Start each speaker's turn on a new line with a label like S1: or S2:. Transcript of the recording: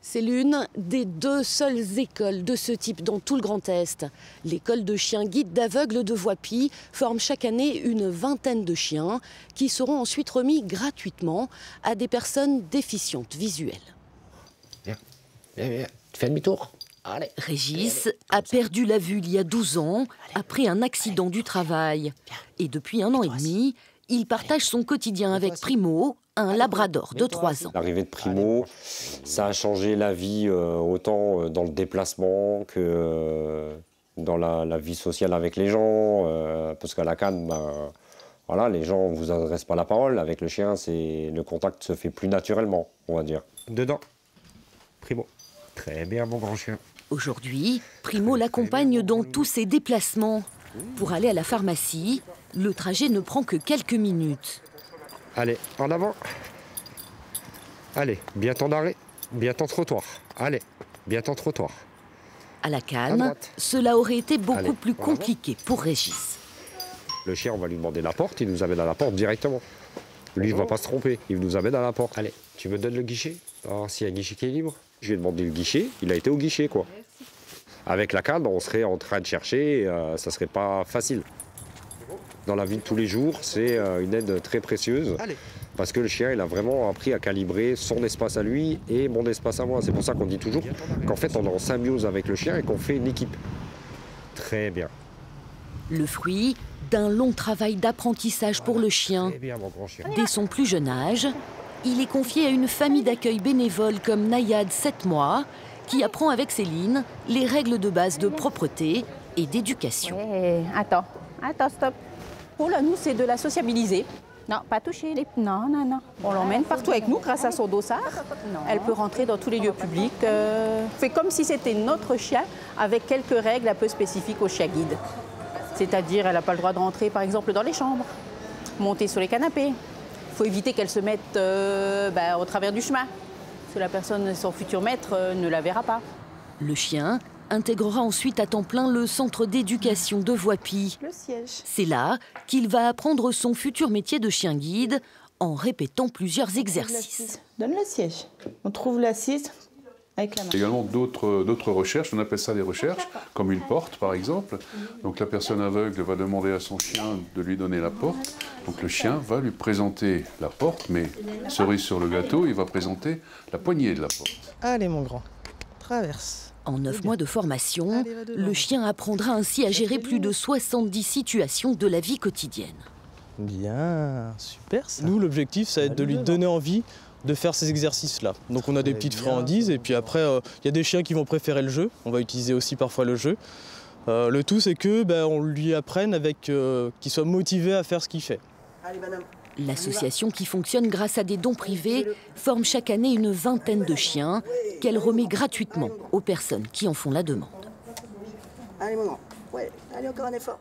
S1: C'est l'une des 2 seules écoles de ce type dans tout le Grand Est. L'école de chiens guides d'aveugles de Voipy forme chaque année une vingtaine de chiens qui seront ensuite remis gratuitement à des personnes déficientes visuelles.
S2: Viens, tu fais demi-tour. Allez.
S1: Régis a perdu la vue il y a 12 ans après un accident du travail. Et depuis 1 an et demi, il partage son quotidien avec Primo, un labrador de 3 ans.
S2: L'arrivée de Primo, ça a changé la vie autant dans le déplacement que dans la vie sociale avec les gens. Parce qu'à la canne, voilà, les gens ne vous adressent pas la parole. Avec le chien, le contact se fait plus naturellement, on va dire. Dedans, Primo. Très bien, mon grand chien.
S1: Aujourd'hui, Primo l'accompagne dans tous ses déplacements. Pour aller à la pharmacie, le trajet ne prend que quelques minutes.
S2: Allez, en avant. Allez, bien ton arrêt, bien ton trottoir. Allez, bien ton trottoir.
S1: À la canne, cela aurait été beaucoup plus compliqué pour Régis.
S2: Le chien, on va lui demander la porte, il nous amène à la porte directement. Lui, il ne va pas se tromper, il nous amène à la porte. Allez, tu me donnes le guichet? Alors, s'il y a un guichet qui est libre, je lui ai demandé le guichet, il a été au guichet, quoi. Avec la canne, on serait en train de chercher, ça serait pas facile. Dans la vie de tous les jours, c'est une aide très précieuse. Parce que le chien, il a vraiment appris à calibrer son espace à lui et mon espace à moi. C'est pour ça qu'on dit toujours qu'en fait, on est en symbiose avec le chien et qu'on fait une équipe. Très bien.
S1: Le fruit d'un long travail d'apprentissage pour le chien.
S2: Très bien, mon grand chien.
S1: Dès son plus jeune âge, il est confié à une famille d'accueil bénévole comme Nayad, 7 mois, qui apprend avec Céline les règles de base de propreté et d'éducation.
S3: Hey, attends, stop. Oh là, nous, c'est de la sociabiliser. Non, pas toucher les... Non. On l'emmène partout avec nous grâce à son dossard. Elle peut rentrer dans tous les lieux publics. Fait comme si c'était notre chien avec quelques règles un peu spécifiques au chien guide. C'est-à-dire, elle n'a pas le droit de rentrer, par exemple, dans les chambres, monter sur les canapés. Il faut éviter qu'elle se mette au travers du chemin. Parce que la personne, son futur maître, ne la verra pas.
S1: Le chien intégrera ensuite à temps plein le centre d'éducation de Voipy.
S3: Le siège.
S1: C'est là qu'il va apprendre son futur métier de chien guide en répétant plusieurs exercices.
S3: Donne le siège. On trouve l'assise avec la main.
S4: Également d'autres recherches, on appelle ça des recherches, comme une porte par exemple. Donc la personne aveugle va demander à son chien de lui donner la porte. Donc le chien va lui présenter la porte, mais cerise sur le gâteau, il va présenter la poignée de la porte.
S5: Allez mon grand, traverse.
S1: En 9 mois de formation, le chien apprendra ainsi à gérer plus de 70 situations de la vie quotidienne.
S5: Bien, super ça. Nous, l'objectif, ça va être de lui donner envie de faire ces exercices-là. Donc on a des petites friandises et puis après, il y a des chiens qui vont préférer le jeu. On va utiliser aussi parfois le jeu. Le tout, c'est que on lui apprenne avec qu'il soit motivé à faire ce qu'il fait.
S3: Allez, madame.
S1: L'association, qui fonctionne grâce à des dons privés, forme chaque année une vingtaine de chiens qu'elle remet gratuitement aux personnes qui en font la demande.
S3: Allez, maman. Ouais, allez, encore un effort.